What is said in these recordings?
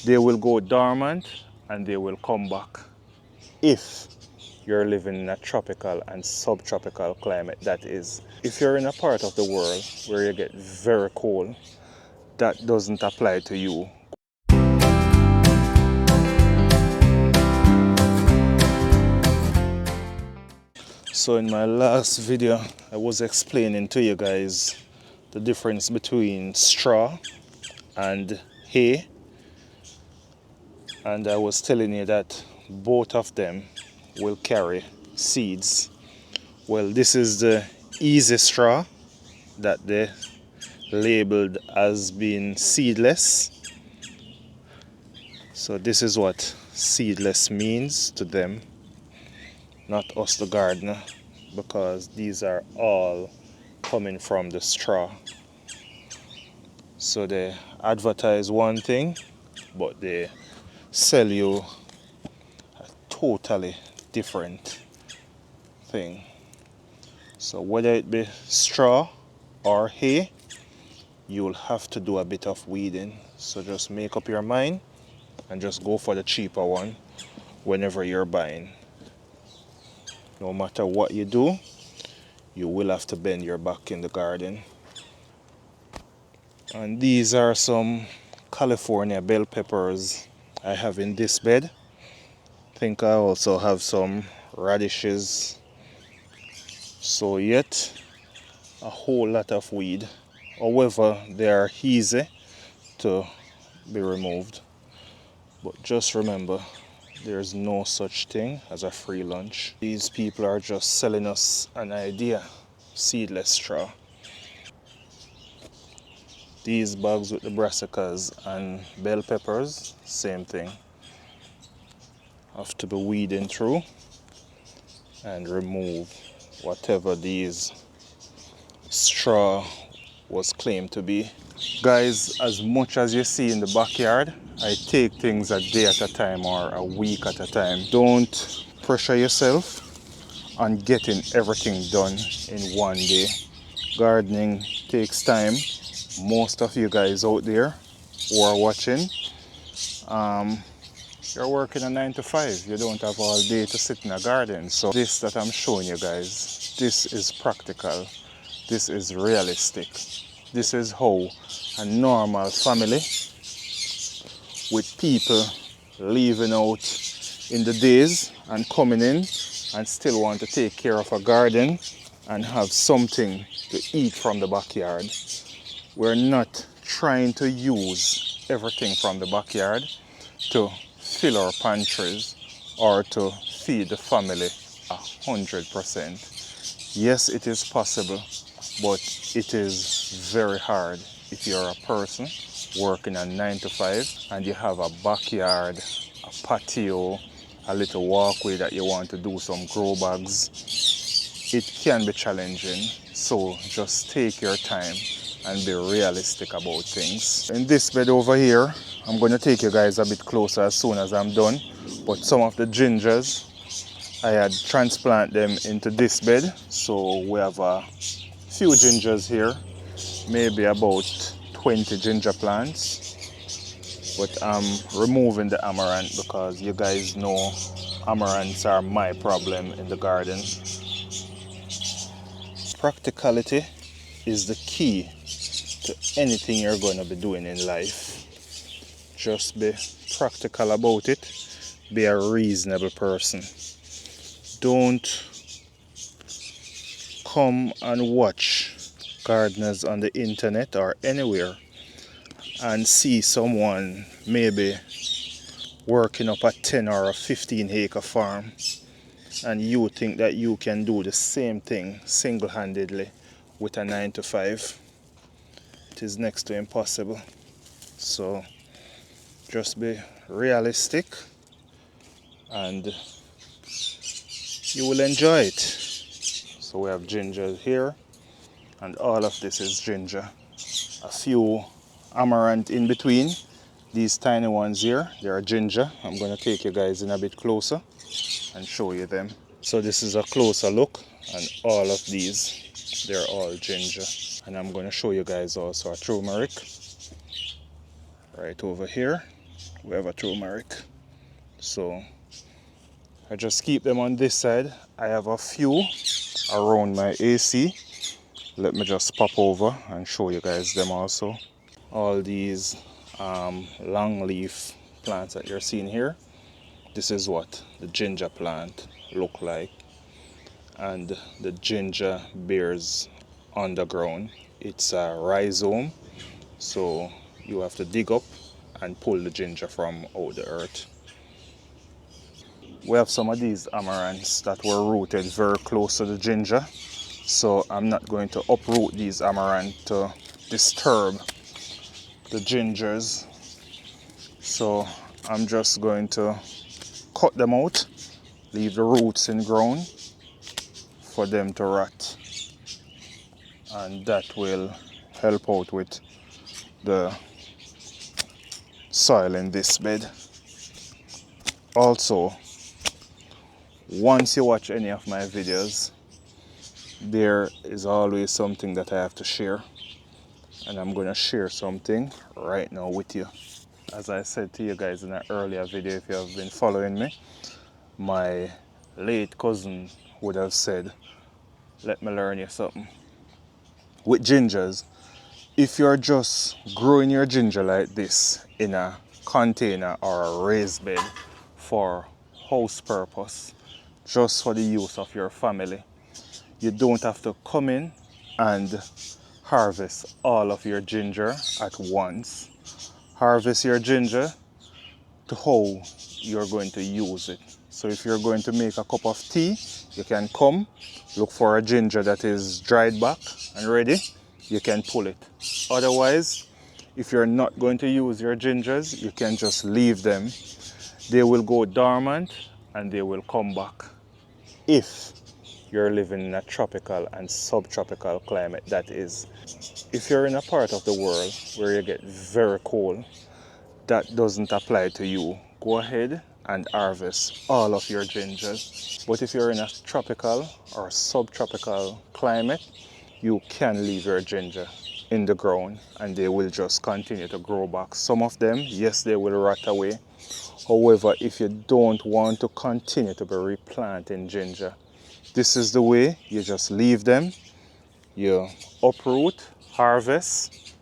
They will go dormant and they will come back if you're living in a tropical and subtropical climate. That is, if you're in a part of the world where you get very cold, that doesn't apply to you. So in my last video, I was explaining to you guys the difference between straw and hay, and I was telling you that both of them will carry seeds. Well, this is the easy straw that they labeled as being seedless. So this is what seedless means to them, not us the gardener, because these are all coming from the straw. So they advertise one thing, but they sell you a totally different thing. So whether it be straw or hay, you'll have to do a bit of weeding. So just make up your mind and just go for the cheaper one whenever you're buying. No matter what you do, you will have to bend your back in the garden. And these are some California bell peppers I have in this bed. I think I also have some radishes. So yet a whole lot of weed. However, they are easy to be removed. But just remember, there's no such thing as a free lunch. These people are just selling us an idea. Seedless straw. These bags with the brassicas and bell peppers, same thing. Have to be weeding through and remove whatever these straw was claimed to be. Guys, as much as you see in the backyard, I take things a day at a time or a week at a time. Don't pressure yourself on getting everything done in one day. Gardening takes time. Most of you guys out there who are watching, you're working a 9 to 5. You don't have all day to sit in a garden. So this that I'm showing you guys, this is practical. This is realistic. This is how a normal family with people leaving out in the days and coming in and still want to take care of a garden and have something to eat from the backyard. We're not trying to use everything from the backyard to fill our pantries or to feed the family 100%. Yes, it is possible, but it is very hard if you're a person working a 9 to 5 and you have a backyard, a patio, a little walkway that you want to do some grow bags. It can be challenging, so just take your time and be realistic about things. In this bed over here, I'm going to take you guys a bit closer as soon as I'm done, but some of the gingers, I had transplanted them into this bed, so we have a few gingers here, maybe about 20 ginger plants, but I'm removing the amaranth because you guys know amaranths are my problem in the garden. Practicality is the key to anything you're going to be doing in life. Just be practical about it. Be a reasonable person. Don't come and watch gardeners on the internet or anywhere and see someone maybe working up a 10 or a 15 acre farm and you think that you can do the same thing single-handedly with a 9 to 5. It is next to impossible. So just be realistic and you will enjoy it. So we have ginger here and all of this is ginger. A few amaranth in between. These tiny ones here, they are ginger. I'm going to take you guys in a bit closer and show you them. So this is a closer look and all of these, they're all ginger. And I'm going to show you guys also a turmeric right over here we have a turmeric. So I just keep them on this side. I have a few around my AC. Let me just pop over and show you guys them also. All these long leaf plants that you're seeing here, this is what the ginger plant look like. And the ginger bears underground. It's a rhizome, so you have to dig up and pull the ginger from out the earth. We have some of these amaranths that were rooted very close to the ginger, so I'm not going to uproot these amaranth to disturb the gingers. So I'm just going to cut them out, leave the roots in ground for them to rot, and that will help out with the soil in this bed. Also, once you watch any of my videos, there is always something that I have to share, and I'm going to share something right now with you. As I said to you guys in an earlier video, if you have been following me, my late cousin would have said, let me learn you something. With gingers, if you're just growing your ginger like this in a container or a raised bed for house purpose, just for the use of your family, you don't have to come in and harvest all of your ginger at once. Harvest your ginger to how you're going to use it. So if you're going to make a cup of tea, you can come, look for a ginger that is dried back and ready, you can pull it. Otherwise, if you're not going to use your gingers, you can just leave them. They will go dormant and they will come back. If you're living in a tropical and subtropical climate, that is. If you're in a part of the world where you get very cold, that doesn't apply to you. Go ahead and harvest all of your gingers. But if you're in a tropical or subtropical climate, you can leave your ginger in the ground and they will just continue to grow back. Some of them, yes, they will rot away. However, if you don't want to continue to be replanting ginger, this is the way. You just leave them, you uproot, harvest.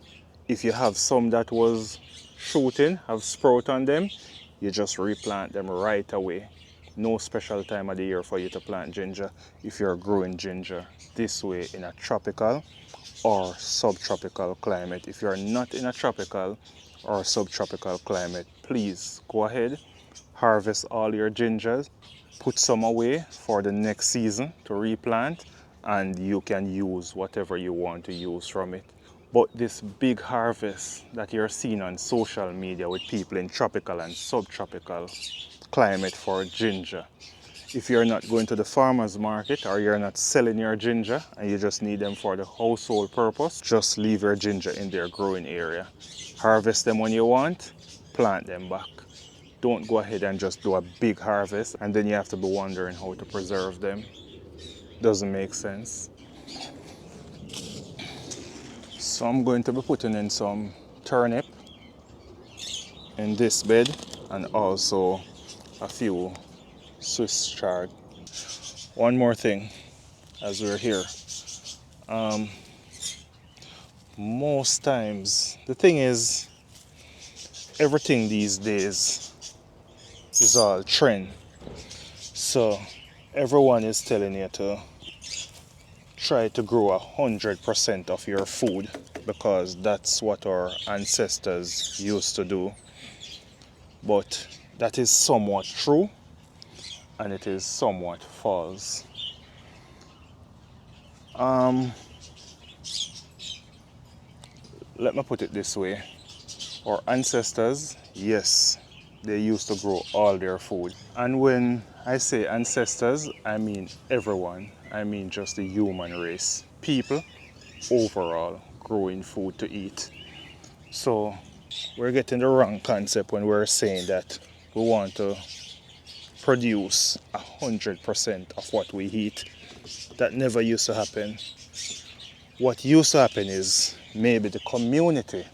If you have some that was shooting, have sprout on them, you just replant them right away. No special time of the year for you to plant ginger if you're growing ginger this way in a tropical or subtropical climate. If you're not in a tropical or subtropical climate, please go ahead, harvest all your gingers, put some away for the next season to replant, and you can use whatever you want to use from it. But this big harvest that you're seeing on social media with people in tropical and subtropical climate for ginger, if you're not going to the farmer's market or you're not selling your ginger and you just need them for the household purpose, just leave your ginger in their growing area. Harvest them when you want, plant them back. Don't go ahead and just do a big harvest and then you have to be wondering how to preserve them. Doesn't make sense. So I'm going to be putting in some turnip in this bed and also a few Swiss chard. One more thing as we're here. Most times, the thing is, everything these days is all trend. So everyone is telling you to try to grow 100% of your food because that's what our ancestors used to do. But that is somewhat true and it is somewhat false. Let me put it this way. Our ancestors, yes, they used to grow all their food. And when I say ancestors, I mean everyone. I mean just the human race. People overall growing food to eat. So we're getting the wrong concept when we're saying that we want to produce 100% of what we eat. That never used to happen. What used to happen is maybe the community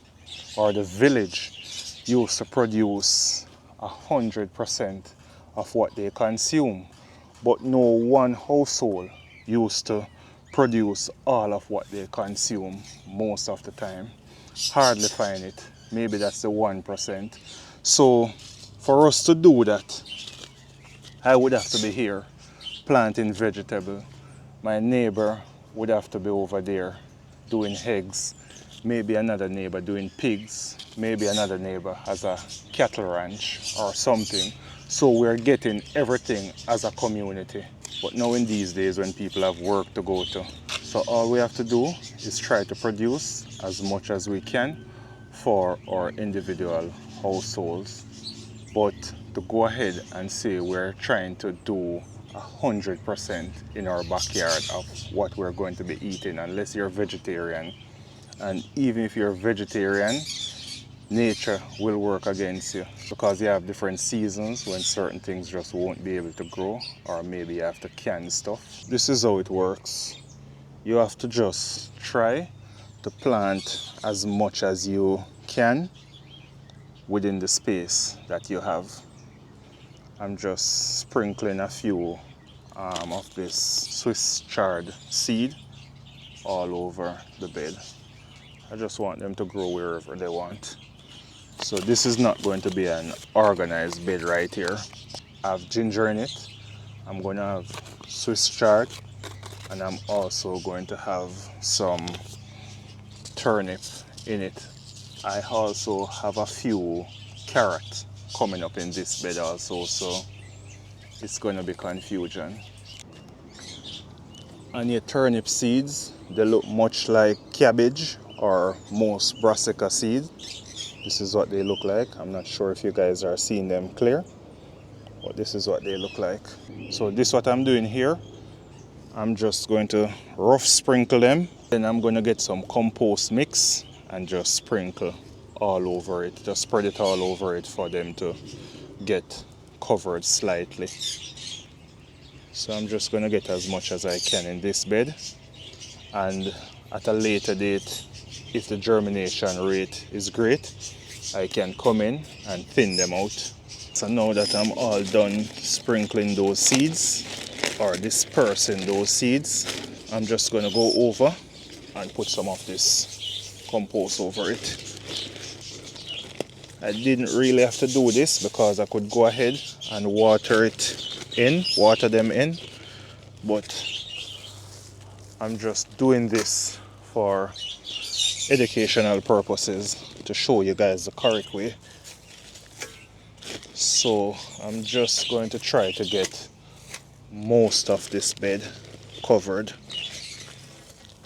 or the village used to produce 100% of what they consume, but no one household used to produce all of what they consume most of the time. Hardly find it. Maybe that's the 1%. So for us to do that, I would have to be here planting vegetable. My neighbor would have to be over there doing eggs. Maybe another neighbor doing pigs. Maybe another neighbor has a cattle ranch or something. So we're getting everything as a community. But now in these days when people have work to go to, so all we have to do is try to produce as much as we can for our individual households. But to go ahead and say we're trying to do 100% in our backyard of what we're going to be eating, unless you're vegetarian. And even if you're vegetarian, nature will work against you because you have different seasons when certain things just won't be able to grow, or maybe you have to can stuff. This is how it works. You have to just try to plant as much as you can within the space that you have. I'm just sprinkling a few of this Swiss chard seed all over the bed. I just want them to grow wherever they want. So this is not going to be an organized bed right here. I have ginger in it. I'm going to have Swiss chard, and I'm also going to have some turnip in it. I also have a few carrots coming up in this bed also, so it's going to be confusion. And your turnip seeds, they look much like cabbage or most brassica seed. This is what they look like. I'm not sure if you guys are seeing them clear, but this is what they look like. So this is what I'm doing here. I'm just going to rough sprinkle them. Then I'm going to get some compost mix and just sprinkle all over it. Just spread it all over it for them to get covered slightly. So I'm just going to get as much as I can in this bed. And at a later date, if the germination rate is great, I can come in and thin them out. So now that I'm all done sprinkling those seeds or dispersing those seeds, I'm just going to go over and put some of this compost over it. I didn't really have to do this because I could go ahead and water them in, but I'm just doing this for educational purposes to show you guys the correct way. So I'm just going to try to get most of this bed covered.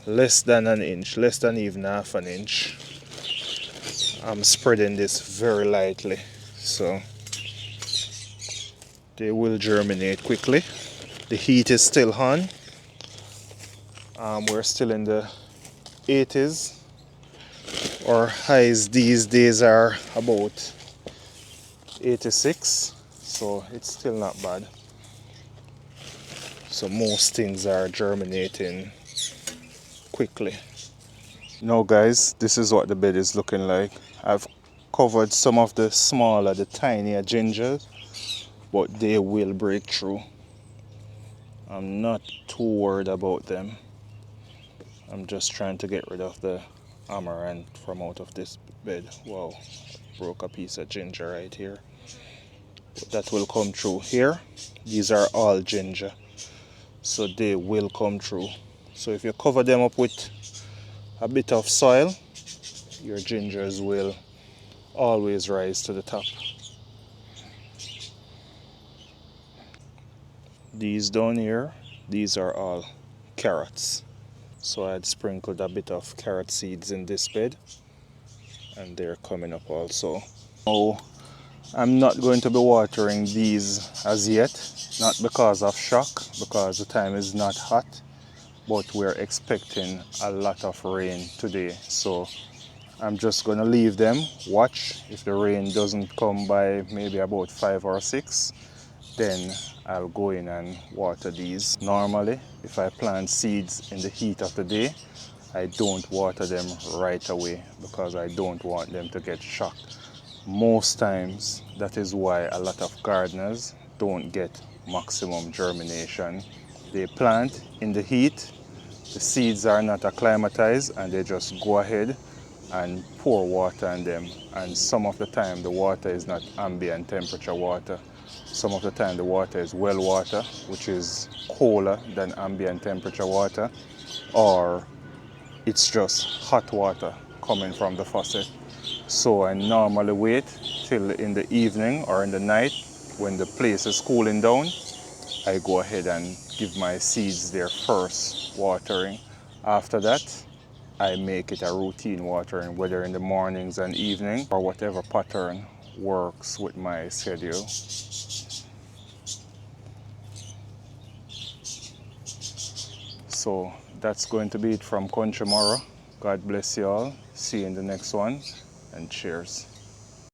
Less than an inch, less than even half an inch. I'm spreading this very lightly, so they will germinate quickly. The heat is still on. We're still in the 80s. Our highs these days are about 86, so it's still not bad. So most things are germinating quickly. Now guys, this is what the bed is looking like. I've covered some of the smaller, the tinier gingers, but they will break through. I'm not too worried about them. I'm just trying to get rid of the amaranth from out of this bed. Wow, broke a piece of ginger right here. But that will come through here. These are all ginger, so they will come through. So if you cover them up with a bit of soil, your gingers will always rise to the top. These down here, these are all carrots. So I had sprinkled a bit of carrot seeds in this bed, and they're coming up also. Oh, I'm not going to be watering these as yet, not because of shock, because the time is not hot, but we're expecting a lot of rain today. So I'm just going to leave them, watch. If the rain doesn't come by maybe about 5 or 6, then I'll go in and water these. Normally, if I plant seeds in the heat of the day, I don't water them right away because I don't want them to get shocked Most times, that is why a lot of gardeners don't get maximum germination. They plant in the heat, the seeds are not acclimatized, and they just go ahead and pour water on them. And some of the time, the water is not ambient temperature water. Some of the time, the water is well water, which is colder than ambient temperature water, or it's just hot water coming from the faucet. So I normally wait till in the evening or in the night when the place is cooling down. I go ahead and give my seeds their first watering. After that, I make it a routine watering, whether in the mornings and evening or whatever pattern works with my schedule. So that's going to be it from Country Moro. God bless you all. See you in the next one, and cheers.